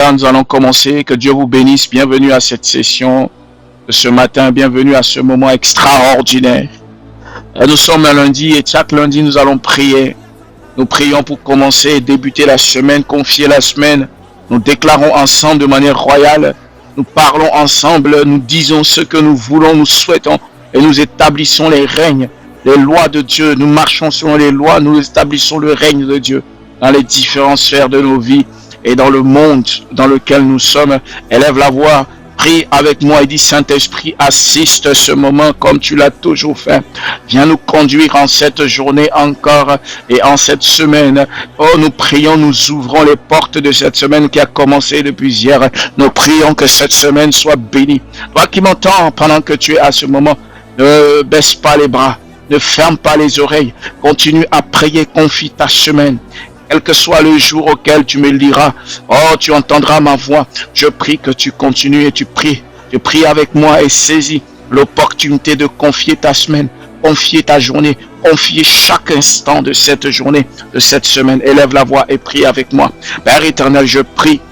matin, nous allons commencer. Que Dieu vous bénisse. Bienvenue à cette session de ce matin. Bienvenue à ce moment extraordinaire. Nous sommes un lundi et chaque lundi, nous allons prier. Nous prions pour commencer et débuter la semaine, confier la semaine. Nous déclarons ensemble de manière royale. Nous parlons ensemble, nous disons ce que nous voulons, nous souhaitons et nous établissons les règnes, les lois de Dieu. Nous marchons selon les lois, nous établissons le règne de Dieu dans les différentes sphères de nos vies et dans le monde dans lequel nous sommes. Élève la voix. Prie avec moi et dis Saint-Esprit, assiste ce moment comme tu l'as toujours fait. Viens nous conduire en cette journée encore et en cette semaine. Oh, nous prions, nous ouvrons les portes de cette semaine qui a commencé depuis hier. Nous prions que cette semaine soit bénie. Toi qui m'entends pendant que tu es à ce moment, ne baisse pas les bras, ne ferme pas les oreilles. Continue à prier, confie ta semaine. Quel que soit le jour auquel tu me liras, oh, tu entendras ma voix. Je prie que tu continues et tu pries. Tu pries avec moi et saisis l'opportunité de confier ta semaine, confier ta journée, confier chaque instant de cette journée, de cette semaine. Élève la voix et prie avec moi. Père éternel, je prie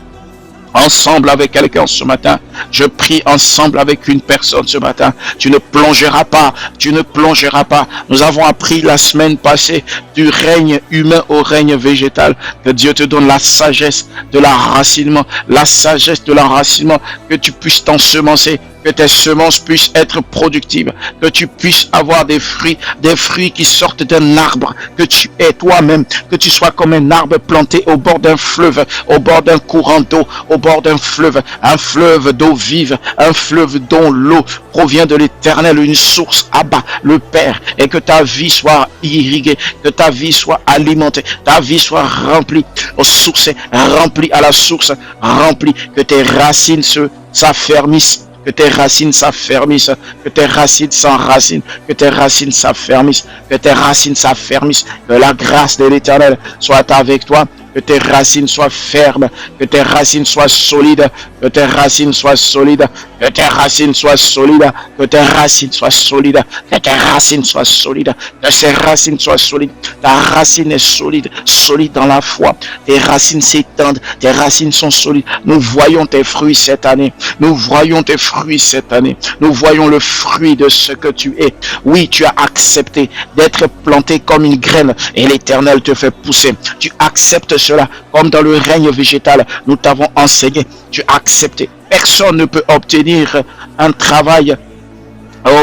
ensemble avec quelqu'un ce matin. Je prie ensemble avec une personne ce matin. Tu ne plongeras pas. Tu ne plongeras pas. Nous avons appris la semaine passée du règne humain au règne végétal. Que Dieu te donne la sagesse de l'enracinement. La sagesse de l'enracinement. Que tu puisses t'ensemencer. Que tes semences puissent être productives, que tu puisses avoir des fruits qui sortent d'un arbre, que tu es toi-même, que tu sois comme un arbre planté au bord d'un fleuve, au bord d'un courant d'eau, au bord d'un fleuve, un fleuve d'eau vive, un fleuve dont l'eau provient de l'Éternel, une source Abba, le Père, et que ta vie soit irriguée, que ta vie soit alimentée, ta vie soit remplie aux sources, remplie à la source, remplie, que tes racines s'affermissent. Que tes racines s'affermissent, que tes racines s'enracinent, que tes racines s'affermissent, que tes racines s'affermissent, que la grâce de l'Éternel soit avec toi, que tes racines soient fermes, que tes racines soient solides, que tes racines soient solides, que tes racines soient solides, que tes racines soient solides, que tes racines soient solides, que ces racines soient solides. Ta racine est solide, solide dans la foi. Tes racines s'étendent, tes racines sont solides. Nous voyons tes fruits cette année. Nous voyons tes fruits cette année. Nous voyons le fruit de ce que tu es. Oui, tu as accepté d'être planté comme une graine et l'Éternel te fait pousser. Tu acceptes cela comme dans le règne végétal. Nous t'avons enseigné. Tu as accepté. Personne ne peut obtenir un travail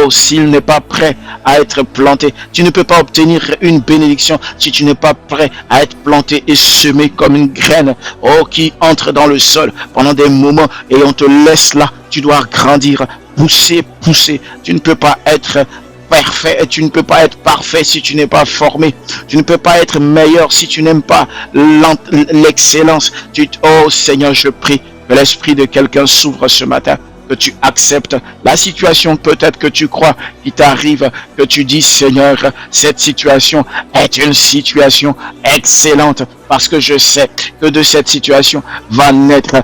s'il n'est pas prêt à être planté. Tu ne peux pas obtenir une bénédiction si tu n'es pas prêt à être planté et semé comme une graine qui entre dans le sol pendant des moments et on te laisse là. Tu dois grandir, pousser. Tu ne peux pas être parfait et tu ne peux pas être parfait si tu n'es pas formé. Tu ne peux pas être meilleur si tu n'aimes pas l'excellence. Oh Seigneur, je prie que l'esprit de quelqu'un s'ouvre ce matin. Que tu acceptes la situation peut-être que tu crois qui t'arrive, que tu dis Seigneur, cette situation est une situation excellente parce que je sais que de cette situation va naître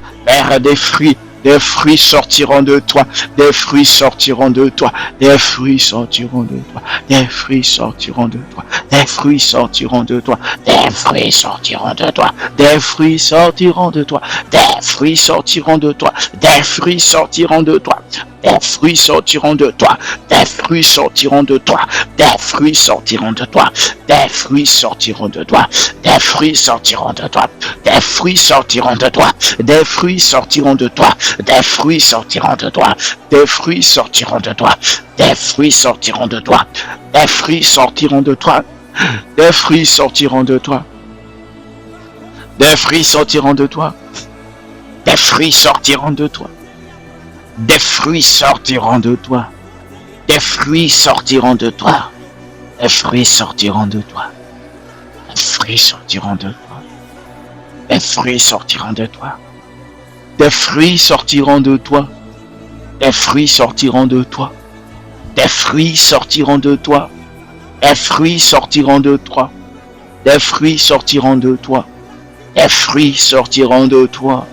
des fruits. Des fruits sortiront de toi, des fruits sortiront de toi, des fruits sortiront de toi, des fruits sortiront de toi, des fruits sortiront de toi, des fruits sortiront de toi, des fruits sortiront de toi, des fruits sortiront de toi, des fruits sortiront de toi. Des fruits sortiront de toi, des fruits sortiront de toi, des fruits sortiront de toi, des fruits sortiront de toi, des fruits sortiront de toi, des fruits sortiront de toi, des fruits sortiront de toi, des fruits sortiront de toi, des fruits sortiront de toi, des fruits sortiront de toi, des fruits sortiront de toi, des fruits sortiront de toi, des fruits sortiront de toi, des fruits sortiront de toi. Des fruits sortiront de toi. Des fruits sortiront de toi. Des fruits sortiront de toi. Des fruits sortiront de toi. Des fruits sortiront de toi. Des fruits sortiront de toi. Des fruits sortiront de toi. Des fruits sortiront de toi. Des fruits sortiront de toi. Des fruits sortiront de toi. Des fruits sortiront de toi.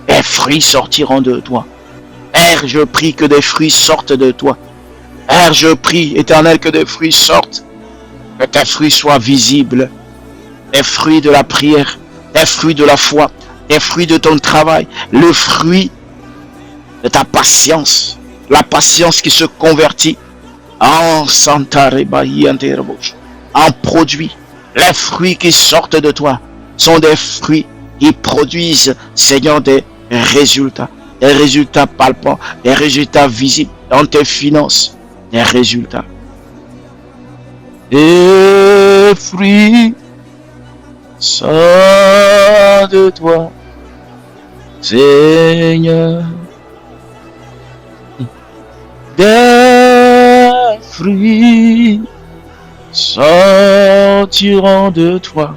Des fruits sortiront de toi. Père, je prie que des fruits sortent de toi. Père, je prie, Éternel, que des fruits sortent. Que tes fruits soient visibles. Des fruits de la prière, des fruits de la foi, les fruits de ton travail, le fruit de ta patience, la patience qui se convertit en en produit. Les fruits qui sortent de toi sont des fruits qui produisent, Seigneur, des résultats palpants, des résultats visibles dans tes finances, des résultats. Des fruits sortent de toi, Seigneur. Des fruits sortiront de toi,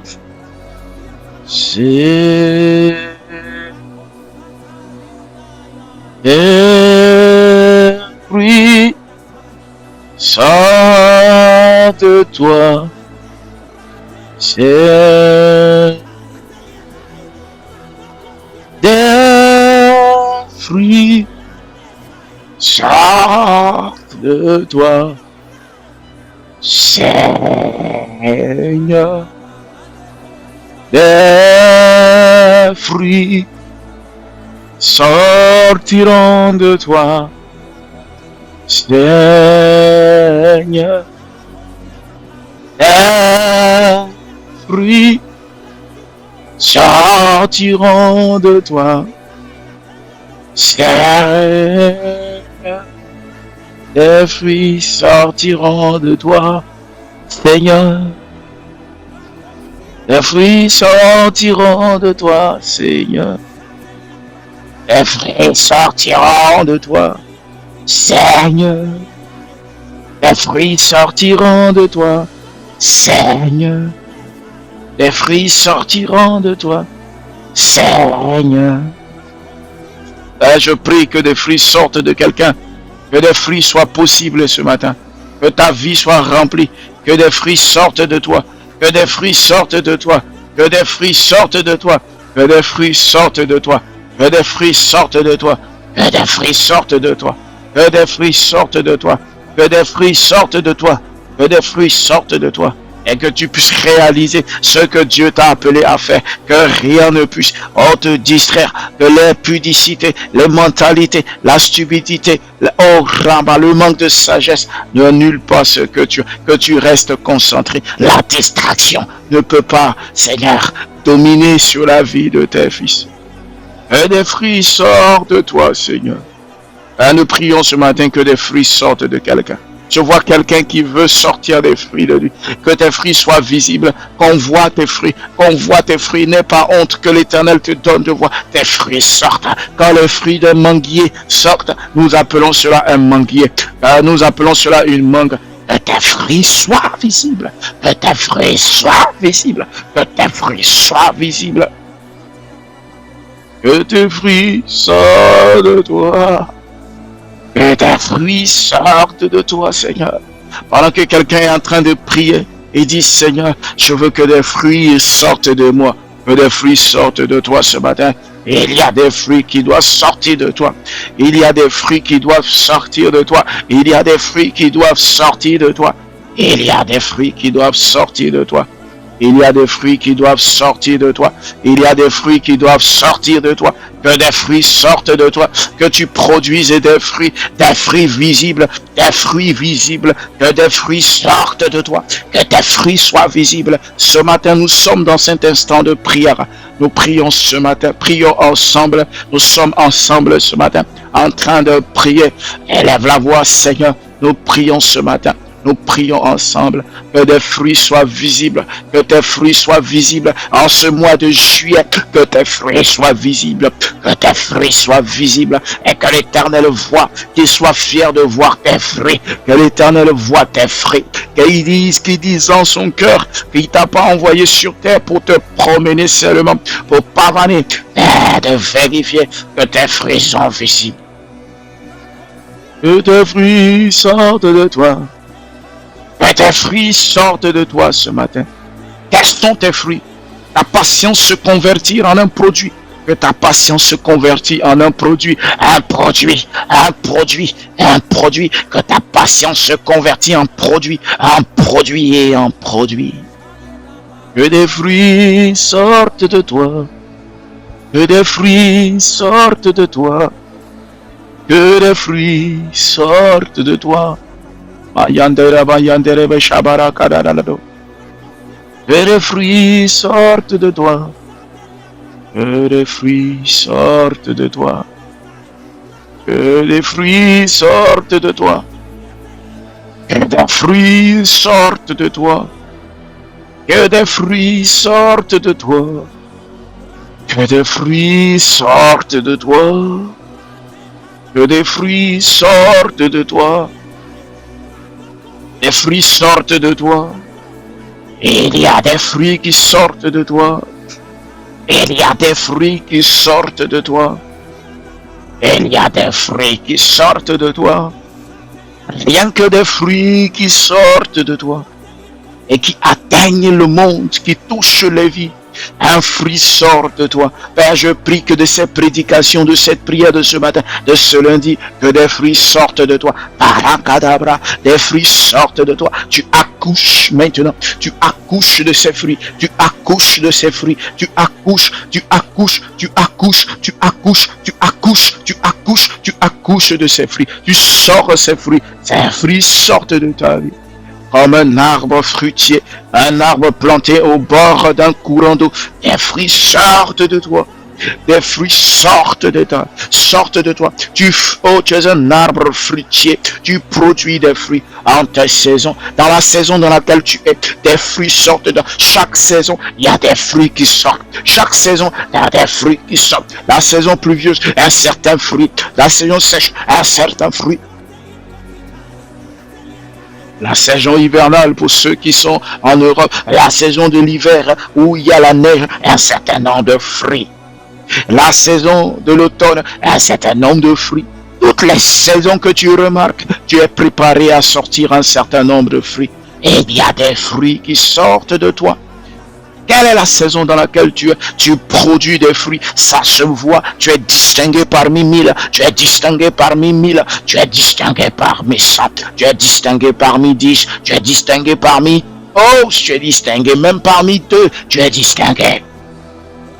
c'est des fruits sortent de toi, c'est des fruits sortent de toi, Seigneur. Des fruits sortiront de toi, Seigneur. Des fruits sortiront de toi, Seigneur. Des fruits sortiront de toi, Seigneur. Les fruits sortiront de toi, Seigneur. Les fruits sortiront de toi, Seigneur. Les fruits sortiront de toi, Seigneur. Les fruits sortiront de toi, Seigneur. Je prie que des fruits sortent de quelqu'un. Que des fruits soient possibles ce matin. Que ta vie soit remplie. Que des fruits sortent de toi. Que des fruits sortent de toi. Que des fruits sortent de toi. Que des fruits sortent de toi. Que des fruits sortent de toi. Que des fruits sortent de toi. Que des fruits sortent de toi. Que des fruits sortent de toi. Que des fruits sortent de toi. Et que tu puisses réaliser ce que Dieu t'a appelé à faire. Que rien ne puisse te distraire. Que l'impudicité, les mentalités, la stupidité, le manque de sagesse ne annule pas ce que tu restes concentré. La distraction ne peut pas, Seigneur, dominer sur la vie de tes fils. Et des fruits sortent de toi, Seigneur. Et nous prions ce matin que des fruits sortent de quelqu'un. Je vois quelqu'un qui veut sortir des fruits de lui. Que tes fruits soient visibles. Qu'on voit tes fruits. Qu'on voit tes fruits. N'aie pas honte que l'Éternel te donne de voir. Tes fruits sortent. Quand les fruits d'un manguier sortent, nous appelons cela un manguier. Nous appelons cela une mangue. Que tes fruits soient visibles. Que tes fruits soient visibles. Que tes fruits soient visibles. Que tes fruits sortent de toi. Que tes fruits sortent de toi, Seigneur. Pendant que quelqu'un est en train de prier et dit, Seigneur, je veux que des fruits sortent de moi. Que des fruits sortent de toi ce matin. Et il y a des fruits qui doivent sortir de toi. Il y a des fruits qui doivent sortir de toi. Il y a des fruits qui doivent sortir de toi. Il y a des fruits qui doivent sortir de toi. Il y a des fruits qui doivent sortir de toi. Il y a des fruits qui doivent sortir de toi. Que des fruits sortent de toi. Que tu produises des fruits visibles. Des fruits visibles. Que des fruits sortent de toi. Que tes fruits soient visibles. Ce matin, nous sommes dans cet instant de prière. Nous prions ce matin. Prions ensemble. Nous sommes ensemble ce matin en train de prier. Élève la voix, Seigneur. Nous prions ce matin. Nous prions ensemble que des fruits soient visibles, que tes fruits soient visibles en ce mois de juillet, que tes fruits soient visibles, que tes fruits soient visibles et que l'Éternel voit, qu'il soit fier de voir tes fruits, que l'Éternel voit tes fruits, qu'il dise en son cœur qu'il t'a pas envoyé sur terre pour te promener seulement, pour pavaner, mais de vérifier que tes fruits sont visibles. Que tes fruits sortent de toi. Que tes fruits sortent de toi ce matin. Quels sont tes fruits? Ta patience se convertit en un produit. Que ta patience se convertit en un produit. Un produit. Que ta patience se convertit en produit. En produit et en produit. Que des fruits sortent de toi. Que des fruits sortent de toi. Que des fruits sortent de toi. Que des fruits sortent de toi. Que des fruits sortent de toi. Que des fruits sortent de toi. Que des fruits sortent de toi. Que des fruits sortent de toi. Que des fruits sortent de toi. Que des fruits sortent de toi. Des fruits sortent de toi. Il y a des fruits qui sortent de toi. Il y a des fruits qui sortent de toi. Il y a des fruits qui sortent de toi. Rien que des fruits qui sortent de toi. Et qui atteignent le monde, qui touchent les vies. Un fruit sort de toi. Père, je prie que de ces prédications, de cette prière de ce matin, de ce lundi, que des fruits sortent de toi. Parakadabra, des fruits sortent de toi. Tu accouches maintenant. Tu accouches de ces fruits. Tu accouches de ces fruits. Tu accouches, tu accouches, tu accouches, tu accouches, tu accouches, tu accouches, tu accouches de ces fruits. Tu sors ces fruits. Ces fruits sortent de ta vie. Comme un arbre fruitier, un arbre planté au bord d'un courant d'eau. Des fruits sortent de toi. Des fruits sortent de toi. Sortent de toi. Tu es un arbre fruitier. Tu produis des fruits en ta saison. Dans la saison dans laquelle tu es, des fruits sortent de toi. Chaque saison, il y a des fruits qui sortent. Chaque saison, il y a des fruits qui sortent. La saison pluvieuse, un certain fruit. La saison sèche, un certain fruit. La saison hivernale pour ceux qui sont en Europe, la saison de l'hiver où il y a la neige, un certain nombre de fruits. La saison de l'automne, un certain nombre de fruits. Toutes les saisons que tu remarques, tu es préparé à sortir un certain nombre de fruits. Et il y a des fruits qui sortent de toi. Quelle est la saison dans laquelle tu produis des fruits? Ça se voit. Tu es distingué parmi 1000. Tu es distingué parmi 1000. Tu es distingué parmi 100. Tu es distingué parmi 10. Tu es distingué parmi... Oh, tu es distingué même parmi 2. Tu es distingué.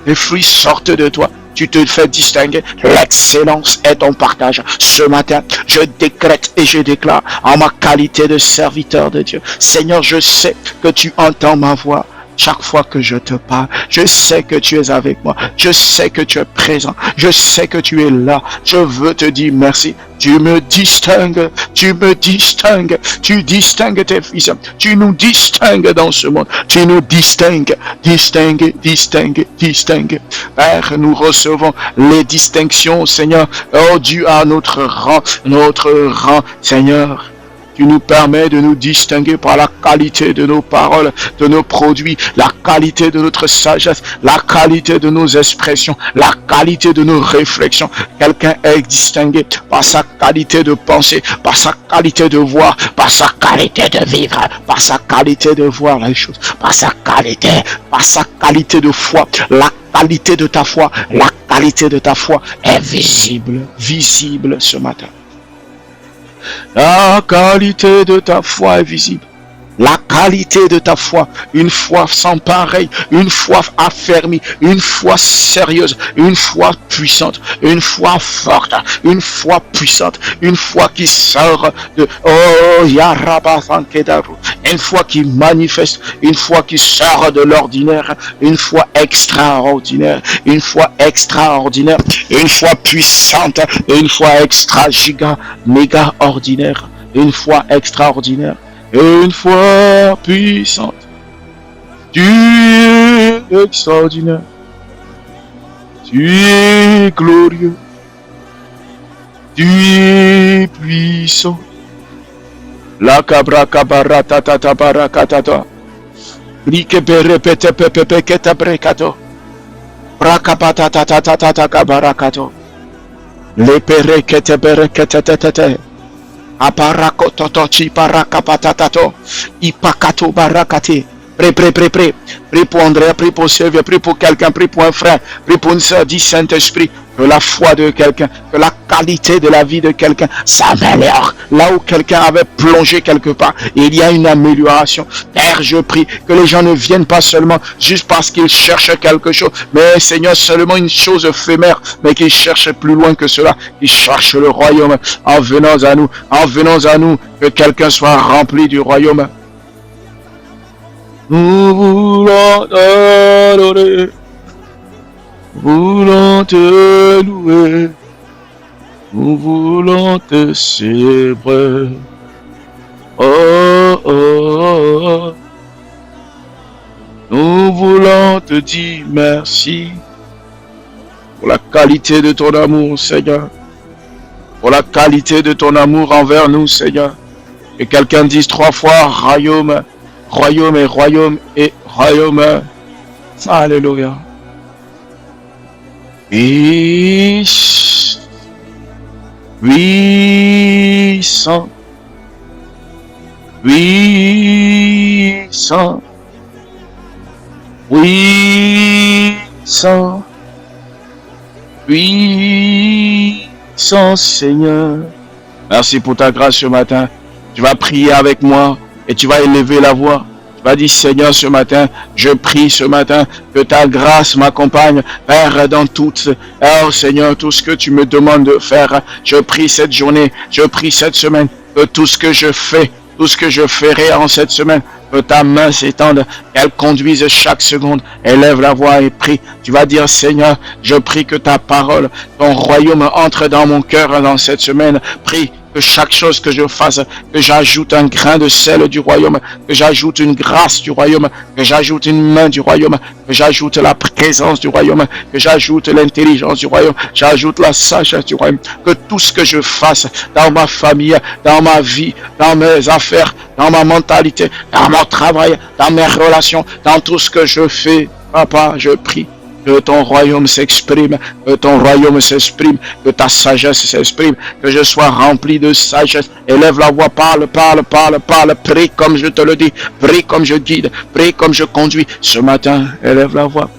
Les fruits sortent de toi. Tu te fais distinguer. L'excellence est ton partage. Ce matin, je décrète et je déclare en ma qualité de serviteur de Dieu. Seigneur, je sais que tu entends ma voix. Chaque fois que je te parle, je sais que tu es avec moi. Je sais que tu es présent. Je sais que tu es là. Je veux te dire merci. Tu me distingues. Tu me distingues. Tu distingues tes fils. Tu nous distingues dans ce monde. Tu nous distingues. Distingues, distingues, distingues. Père, nous recevons les distinctions, Seigneur. Oh Dieu, à notre rang, Seigneur. Tu nous permets de nous distinguer par la qualité de nos paroles, de nos produits, la qualité de notre sagesse, la qualité de nos expressions, la qualité de nos réflexions. Quelqu'un est distingué par sa qualité de penser, par sa qualité de voir, par sa qualité de vivre, par sa qualité de voir les choses, par sa qualité de foi. La qualité de ta foi, la qualité de ta foi est visible ce matin. La qualité de ta foi est visible. La qualité de ta foi, une foi sans pareil, une foi affermie, une foi sérieuse, une foi puissante, une foi forte, une foi puissante, une foi qui sort de une foi qui manifeste, une foi qui sort de l'ordinaire, une foi extraordinaire, une foi extraordinaire, une foi puissante, une foi extra giga, méga ordinaire, une foi extraordinaire. Une foi puissante, tu es extraordinaire, tu es glorieux, tu es puissant. La cabra cabara tata tabara katata, rike berepete pepepe keta brekato, brakapata tata tata kabarakato, le pere kete berekete tete. Aparakototochi parakapatatato, ipakato barakate, Prie. Prie pour Andrea, prie pour Sylvia, prie pour quelqu'un, prie pour un frère, prie pour une soeur. Dis Saint-Esprit, que la foi de quelqu'un, que la qualité de la vie de quelqu'un s'améliore. Là où quelqu'un avait plongé quelque part, il y a une amélioration. Père, je prie que les gens ne viennent pas seulement juste parce qu'ils cherchent quelque chose, mais Seigneur, seulement une chose éphémère, mais qu'ils cherchent plus loin que cela. Ils cherchent le royaume. En venant à nous, que quelqu'un soit rempli du royaume. Nous voulons t'adorer, voulons te louer, nous voulons te célébrer. Oh, oh, oh. Nous voulons te dire merci pour la qualité de ton amour, Seigneur. Pour la qualité de ton amour envers nous, Seigneur. Que quelqu'un dise 3 fois royaume. Royaume et royaume et royaume. Alléluia. Puissant. Puissant Seigneur. Merci pour ta grâce ce matin. Tu vas prier avec moi. Et tu vas élever la voix. Tu vas dire, Seigneur, ce matin, je prie ce matin que ta grâce m'accompagne, Père, dans toutes. Oh Seigneur, tout ce que tu me demandes de faire, je prie cette journée, je prie cette semaine, que tout ce que je fais, tout ce que je ferai en cette semaine, que ta main s'étende, qu'elle conduise chaque seconde. Élève la voix et prie. Tu vas dire, Seigneur, je prie que ta parole, ton royaume entre dans mon cœur dans cette semaine. Prie que chaque chose que je fasse, que j'ajoute un grain de sel du royaume, que j'ajoute une grâce du royaume, que j'ajoute une main du royaume, que j'ajoute la présence du royaume, que j'ajoute l'intelligence du royaume, j'ajoute la sagesse du royaume, que tout ce que je fasse dans ma famille, dans ma vie, dans mes affaires, dans ma mentalité, dans mon travail, dans mes relations, dans tout ce que je fais, Papa, je prie. Que ton royaume s'exprime, que ton royaume s'exprime, que ta sagesse s'exprime, que je sois rempli de sagesse. Élève la voix, parle, prie comme je te le dis, prie comme je guide, prie comme je conduis. Ce matin, élève la voix.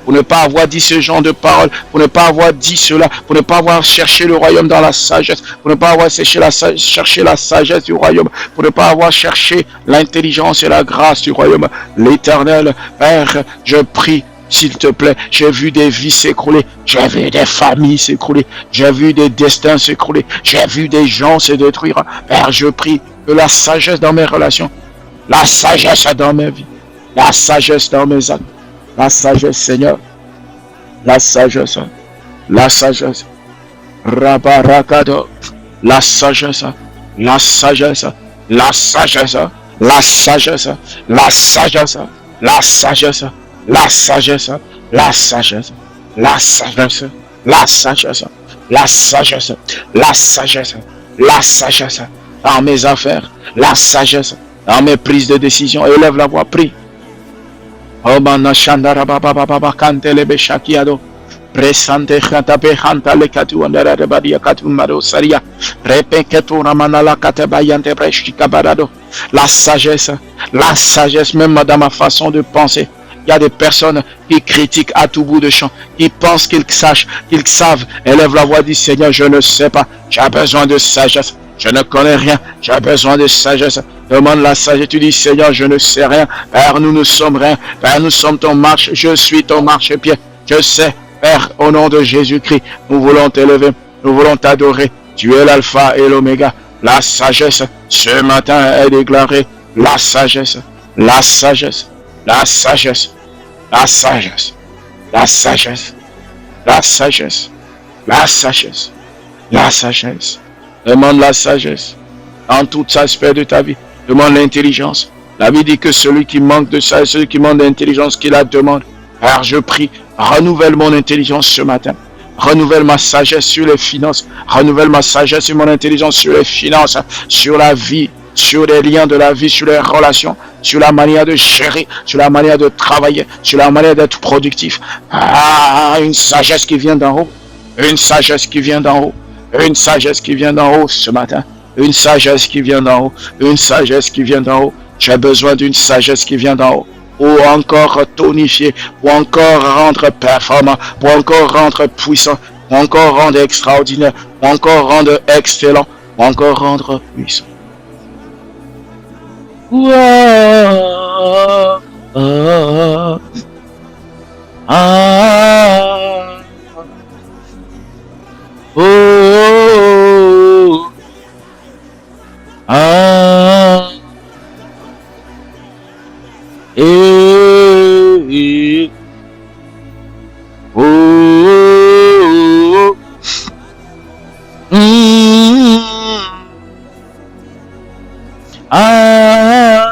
Pour ne pas avoir dit ce genre de paroles, pour ne pas avoir dit cela, pour ne pas avoir cherché le royaume dans la sagesse, pour ne pas avoir cherché la sagesse du royaume, pour ne pas avoir cherché l'intelligence et la grâce du royaume. L'Éternel, Père, je prie. S'il te plaît, j'ai vu des vies s'écrouler, j'ai vu des familles s'écrouler, j'ai vu des destins s'écrouler, j'ai vu des gens se détruire. Père, je prie que la sagesse dans mes relations, la sagesse dans mes vies, la sagesse dans mes actes, la sagesse, Seigneur, la sagesse, Rabarakado, la sagesse, la sagesse, la sagesse, la sagesse, la sagesse, la sagesse. La sagesse, la sagesse, la sagesse, la sagesse, la sagesse, la sagesse, la sagesse dans mes affaires, la sagesse dans mes prises de décision. Élève la voix, prie. Oh manashandara baba baba kantele beshakiado. Presante khatape khantale katu andara rebadia katu maro saria. Repeketu ramanala katabayante breshika barado. La sagesse même dans ma façon de penser. Il y a des personnes qui critiquent à tout bout de champ, qui pensent qu'ils savent. Élève la voix, dit Seigneur, je ne sais pas, j'ai besoin de sagesse. Je ne connais rien, j'ai besoin de sagesse. Demande la sagesse, tu dis Seigneur, je ne sais rien. Père, nous ne sommes rien. Père, nous sommes ton marche, je suis ton marchepied. Je sais, Père, au nom de Jésus-Christ, nous voulons t'élever, nous voulons t'adorer. Tu es l'alpha et l'oméga. La sagesse, ce matin est déclarée. La sagesse, la sagesse, la sagesse. La sagesse, la sagesse, la sagesse, la sagesse, la sagesse. Demande la sagesse dans tout aspect de ta vie. Demande l'intelligence. La Bible dit que celui qui manque de sagesse, celui qui manque d'intelligence, qu'il la demande. Alors je prie, renouvelle mon intelligence ce matin. Renouvelle ma sagesse sur les finances. Renouvelle ma sagesse et mon intelligence sur les finances, sur la vie, sur les liens de la vie, sur les relations, sur la manière de gérer, sur la manière de travailler, sur la manière d'être productif. Ah, une sagesse qui vient d'en haut. Une sagesse qui vient d'en haut. Une sagesse qui vient d'en haut ce matin. Une sagesse qui vient d'en haut. Une sagesse qui vient d'en haut. J'ai besoin d'une sagesse qui vient d'en haut. Pour encore tonifier, pour encore rendre performant, pour encore rendre puissant, pour encore rendre extraordinaire, pour encore rendre excellent, pour encore rendre puissant. Ouah, ah, ah, oh, ah, et, oh, ah,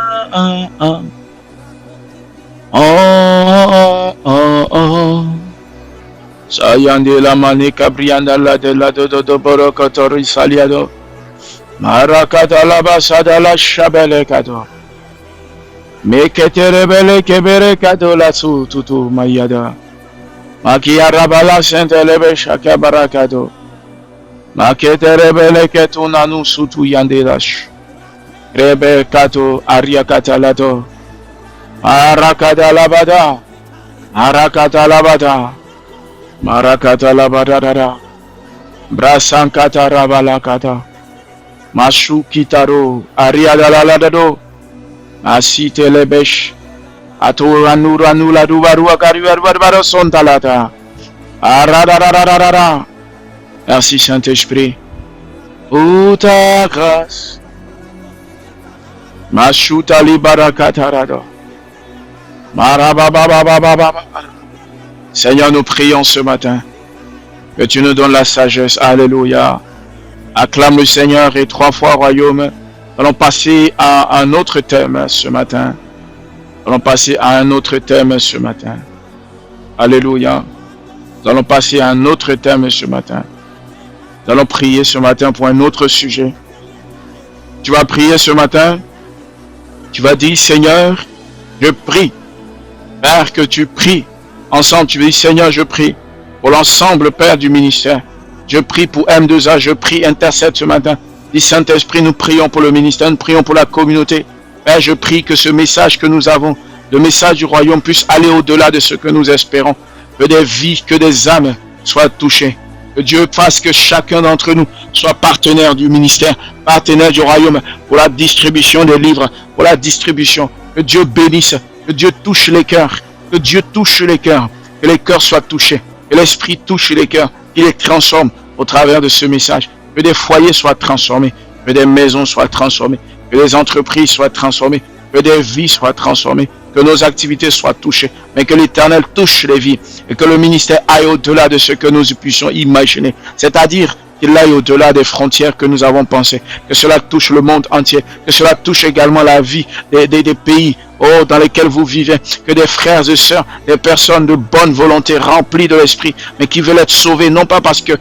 oh, oh, oh. Sayande la mane cabrianda la de la do borokotori saliado. Marakata la basada la shabele kado. Mekete rebele kebere kado la su tutu mayada. Makia rabala sente lebe shaka barakado. Makete rebele ketunanu sutu yandelash. Rebe kato aria katalado. Arakata labada. Arakata labada. Marakata labada dada. Brasankata rabalakata. Mashu kitaro. Aria dalalado. Asite lebesh. Ato ranu la duvarua karivar son talata. Aradadadadada. Merci Saint-Esprit. Pour ta grâce. Mashuta libarakatarado. Marababababababa. Seigneur, nous prions ce matin que tu nous donnes la sagesse. Alléluia. Acclame le Seigneur et 3 fois royaume. Nous allons passer à un autre thème ce matin. Nous allons passer à un autre thème ce matin. Alléluia. Nous allons passer à un autre thème ce matin. Nous allons prier ce matin pour un autre sujet. Tu vas prier ce matin. Tu vas dire, Seigneur, je prie. Père, que tu pries. Ensemble, tu vas dire, Seigneur, je prie pour l'ensemble, Père, du ministère. Je prie pour M2A, je prie, intercède ce matin. Dis, Saint-Esprit, nous prions pour le ministère, nous prions pour la communauté. Père, je prie que ce message que nous avons, le message du royaume, puisse aller au-delà de ce que nous espérons. Que des vies, que des âmes soient touchées. Que Dieu fasse que chacun d'entre nous soit partenaire du ministère, partenaire du royaume pour la distribution des livres, pour la distribution. Que Dieu bénisse, que Dieu touche les cœurs, que Dieu touche les cœurs, que les cœurs soient touchés, que l'Esprit touche les cœurs, qu'il les transforme au travers de ce message. Que des foyers soient transformés, que des maisons soient transformées, que des entreprises soient transformées, que des vies soient transformées, que nos activités soient touchées, mais que l'Éternel touche les vies et que le ministère aille au-delà de ce que nous puissions imaginer. C'est-à-dire qu'il aille au-delà des frontières que nous avons pensées, que cela touche le monde entier, que cela touche également la vie des pays dans lesquels vous vivez, que des frères et sœurs, des personnes de bonne volonté, remplies de l'Esprit, mais qui veulent être sauvés, non pas parce que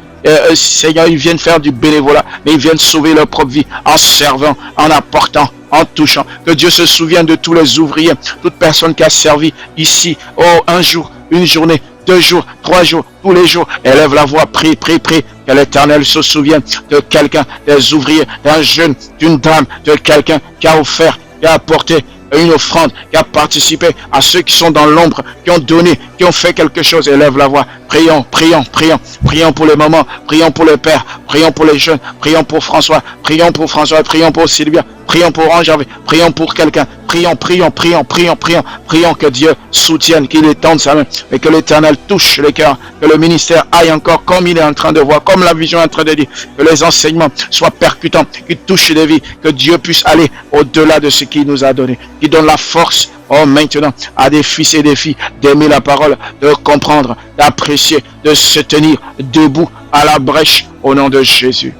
Seigneur, ils viennent faire du bénévolat, mais ils viennent sauver leur propre vie en servant, en apportant, en touchant. Que Dieu se souvienne de tous les ouvriers, toute personne qui a servi ici, un jour, une journée, 2 jours, 3 jours, tous les jours, élève la voix, prie, prie, prie, que l'Éternel se souvienne de quelqu'un, des ouvriers, d'un jeune, d'une dame, de quelqu'un qui a offert, qui a apporté une offrande, qui a participé à ceux qui sont dans l'ombre, qui ont donné, qui ont fait quelque chose. Élève la voix. Prions, prions, prions. Prions pour les mamans, prions pour les pères, prions pour les jeunes, prions pour François, prions pour Sylvia, prions pour Ange-Hervé, prions pour quelqu'un. Prions, prions, prions, prions, prions. Prions que Dieu soutienne, qu'il étende sa main et que l'Éternel touche les cœurs, que le ministère aille encore comme il est en train de voir, comme la vision est en train de dire, que les enseignements soient percutants, qu'ils touchent des vies, que Dieu puisse aller au-delà de ce qu'il nous a donné, qu'il donne la force, maintenant, à des fils et des filles d'aimer la parole, de comprendre, d'apprécier, de se tenir debout à la brèche au nom de Jésus.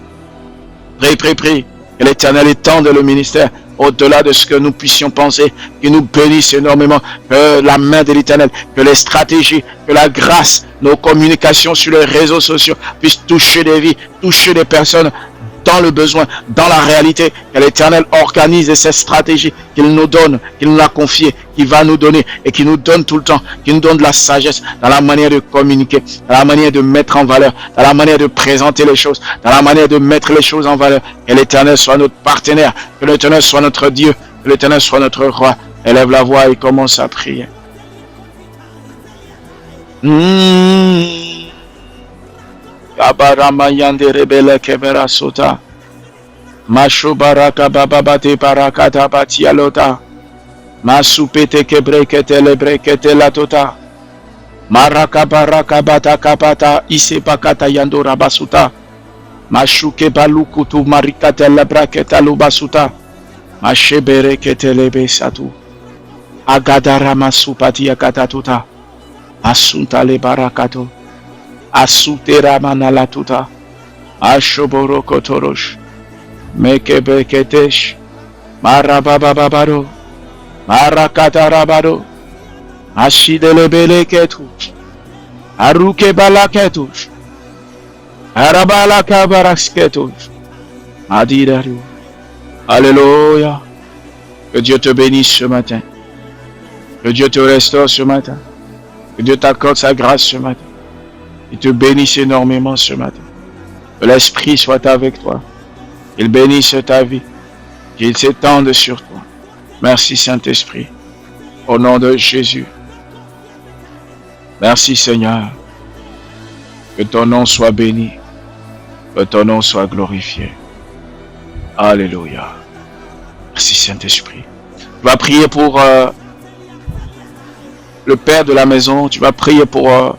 Prie, prie, prie, que l'Éternel étende le ministère au-delà de ce que nous puissions penser, qu'il nous bénisse énormément, que la main de l'Éternel, que les stratégies, que la grâce, nos communications sur les réseaux sociaux puissent toucher des vies, toucher des personnes dans le besoin, dans la réalité, que l'Éternel organise cette stratégie qu'il nous donne, qu'il nous l'a confiée, qu'il va nous donner et qu'il nous donne tout le temps, qu'il nous donne de la sagesse dans la manière de communiquer, dans la manière de mettre en valeur, dans la manière de présenter les choses, dans la manière de mettre les choses en valeur. Que l'Éternel soit notre partenaire, que l'Éternel soit notre Dieu, Que l'Éternel soit notre roi. Élève la voix et commence à prier. Kabaramayande rebele kebera sota. Masho baraka bababate barakata batialota. Masupete kebrekete lebrekete la tota. Maraka baraka bata kapata isepakata yando rabasuta. Mashuke balukutu marikate lebraketa lubasuta. Mashebere ketelebe satu. Agadara masupati akatatuta. Asunta le barakato. Asutera manalatuta. Ashoboro kotorosh. Mekebeketesh. Marabababaro. Marakatarabaro. Ashidelebele ketush. Aruke balaketush. Arabalaka barasketush. Adidaru. Alléluia. Que Dieu te bénisse ce matin. Que Dieu te restaure ce matin. Que Dieu t'accorde sa grâce ce matin. Il te bénisse énormément ce matin. Que l'Esprit soit avec toi. Il bénisse ta vie. Qu'il s'étende sur toi. Merci Saint-Esprit. Au nom de Jésus. Merci Seigneur. Que ton nom soit béni. Que ton nom soit glorifié. Alléluia. Merci Saint-Esprit. Tu vas prier pour le Père de la maison. Tu vas prier pour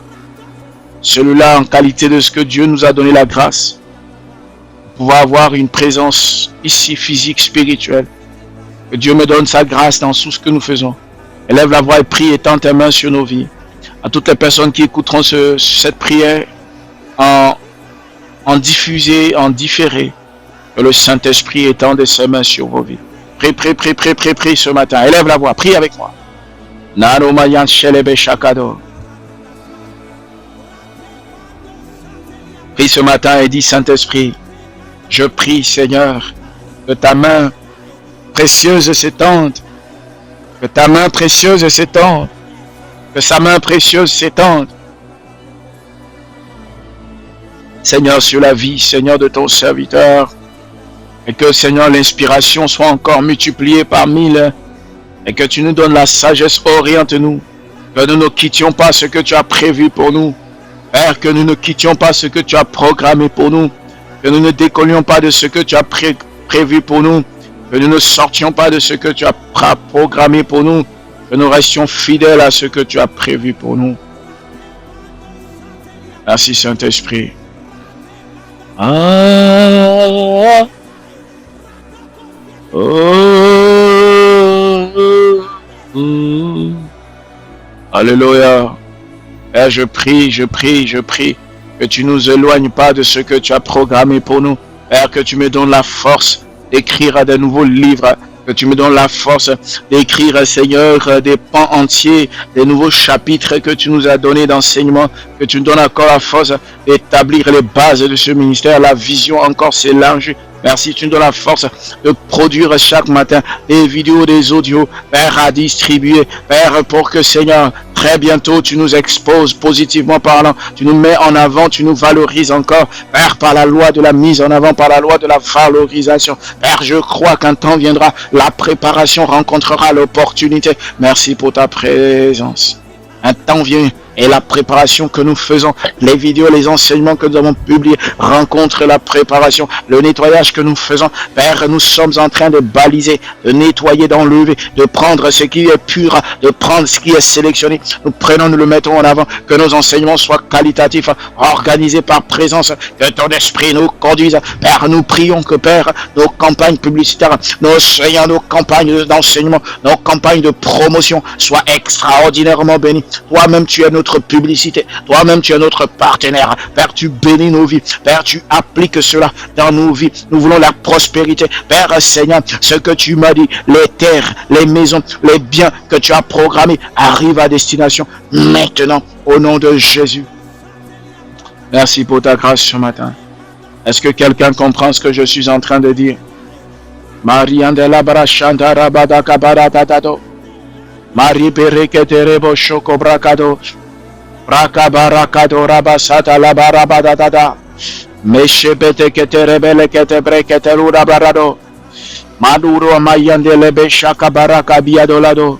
celui-là en qualité de ce que Dieu nous a donné la grâce. Pouvoir avoir une présence ici physique, spirituelle. Que Dieu me donne sa grâce dans tout ce que nous faisons. Élève la voix et prie et tends tes mains sur nos vies. À toutes les personnes qui écouteront cette prière en diffusé, en différé. Que le Saint-Esprit étende ses mains sur vos vies. Prie ce matin. Élève la voix, prie avec moi. Naromayan Shelebe Shakado. Prie ce matin et dis Saint-Esprit, je prie Seigneur, que ta main précieuse s'étende. Que ta main précieuse s'étende. Que sa main précieuse s'étende. Seigneur, sur la vie, Seigneur, de ton serviteur. Et que, Seigneur, l'inspiration soit encore multipliée par 1000. Et que tu nous donnes la sagesse, oriente-nous. Que nous ne quittions pas ce que tu as prévu pour nous. Père, que nous ne quittions pas ce que tu as programmé pour nous. Que nous ne décollions pas de ce que tu as prévu pour nous. Que nous ne sortions pas de ce que tu as programmé pour nous. Que nous restions fidèles à ce que tu as prévu pour nous. Merci Saint-Esprit. Alléluia. Père, je prie que tu ne nous éloignes pas de ce que tu as programmé pour nous. Père, que tu me donnes la force d'écrire de nouveaux livres. Que tu me donnes la force d'écrire, Seigneur, des pans entiers, des nouveaux chapitres que tu nous as donnés d'enseignement. Que tu nous donnes encore la force d'établir les bases de ce ministère. La vision encore s'élargit. Merci, tu nous donnes la force de produire chaque matin des vidéos, des audios, Père, à distribuer. Père, pour que, Seigneur, très bientôt, tu nous exposes positivement parlant. Tu nous mets en avant, tu nous valorises encore. Père, par la loi de la mise en avant, par la loi de la valorisation. Père, je crois qu'un temps viendra, la préparation rencontrera l'opportunité. Merci pour ta présence. Un temps vient et la préparation que nous faisons, les vidéos, les enseignements que nous avons publiés rencontrent la préparation, le nettoyage que nous faisons. Père, nous sommes en train de baliser, de nettoyer, d'enlever, de prendre ce qui est pur, de prendre ce qui est sélectionné. Nous prenons, nous le mettons en avant, que nos enseignements soient qualitatifs, organisés par présence, que ton esprit nous conduise. Père, nous prions que, Père, nos campagnes publicitaires, nos campagnes d'enseignement, nos campagnes de promotion soient extraordinairement bénies. Toi-même, tu es notre publicité. Toi-même, tu es notre partenaire. Père, tu bénis nos vies. Père, tu appliques cela dans nos vies. Nous voulons la prospérité. Père, Seigneur, ce que tu m'as dit, les terres, les maisons, les biens que tu as programmés arrivent à destination maintenant, au nom de Jésus. Merci pour ta grâce ce matin. Est-ce que quelqu'un comprend ce que je suis en train de dire? Mariandela Brachanda Rabada Kabaratado. Marie Pereketerebo Shoko Bracado. Brakabarakado Rabasata Labarabadada. Meshebete Keterebele Ketebreketerura Barado. Maduro Mayandelebe Shakabaraka Biadolado.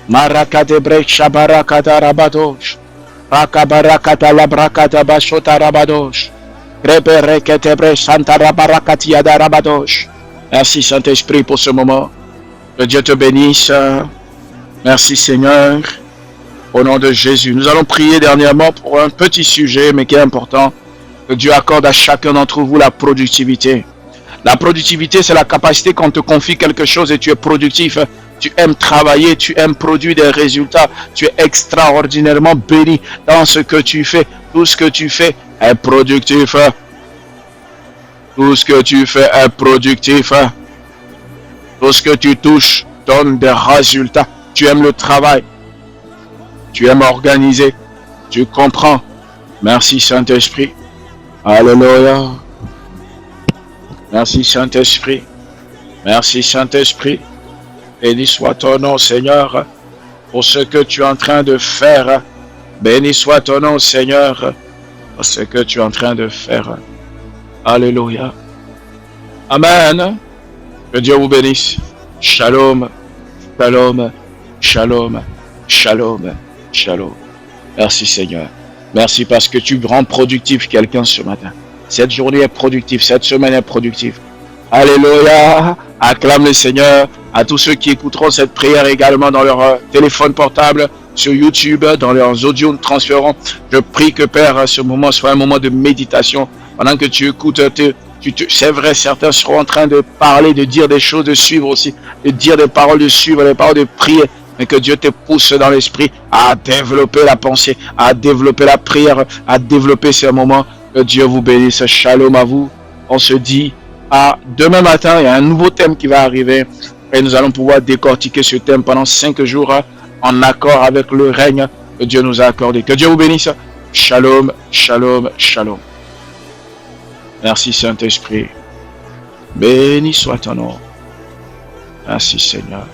Marakadebre Shabarakata Rabadosh. Rakabarakata Labrakata Bashota Rabadosh. Rebereketebre Santa Rabarakatia Rabadosh. Merci Saint-Esprit pour ce moment. Que Dieu te bénisse. Merci Seigneur. Au nom de Jésus. Nous allons prier dernièrement pour un petit sujet, mais qui est important. Que Dieu accorde à chacun d'entre vous la productivité. La productivité, c'est la capacité qu'on te confie quelque chose et tu es productif. Tu aimes travailler, tu aimes produire des résultats. Tu es extraordinairement béni dans ce que tu fais. Tout ce que tu fais est productif. Tout ce que tu fais est productif. Tout ce que tu touches donne des résultats. Tu aimes le travail. Tu aimes organiser. Tu comprends. Merci Saint-Esprit. Alléluia. Merci Saint-Esprit. Merci Saint-Esprit. Béni soit ton nom Seigneur pour ce que tu es en train de faire. Béni soit ton nom Seigneur pour ce que tu es en train de faire. Alléluia. Amen. Que Dieu vous bénisse. Shalom. Shalom. Shalom. Shalom. Shalom. Merci Seigneur. Merci parce que tu rends productif quelqu'un ce matin. Cette journée est productive, cette semaine est productive. Alléluia. Acclame le Seigneur. À tous ceux qui écouteront cette prière également dans leur téléphone portable, sur YouTube, dans leurs audios, nous transférons. Je prie que Père, ce moment soit un moment de méditation. Pendant que tu écoutes, c'est vrai, certains seront en train de parler, de dire des choses, de suivre aussi, de dire des paroles, de suivre des paroles, de prier. Mais que Dieu te pousse dans l'esprit à développer la pensée, à développer la prière, à développer ces moments. Que Dieu vous bénisse. Shalom à vous. On se dit à demain matin. Il y a un nouveau thème qui va arriver. Et nous allons pouvoir décortiquer ce thème pendant 5 jours en accord avec le règne que Dieu nous a accordé. Que Dieu vous bénisse. Shalom, shalom, shalom. Merci Saint-Esprit. Béni soit ton nom. Merci Seigneur.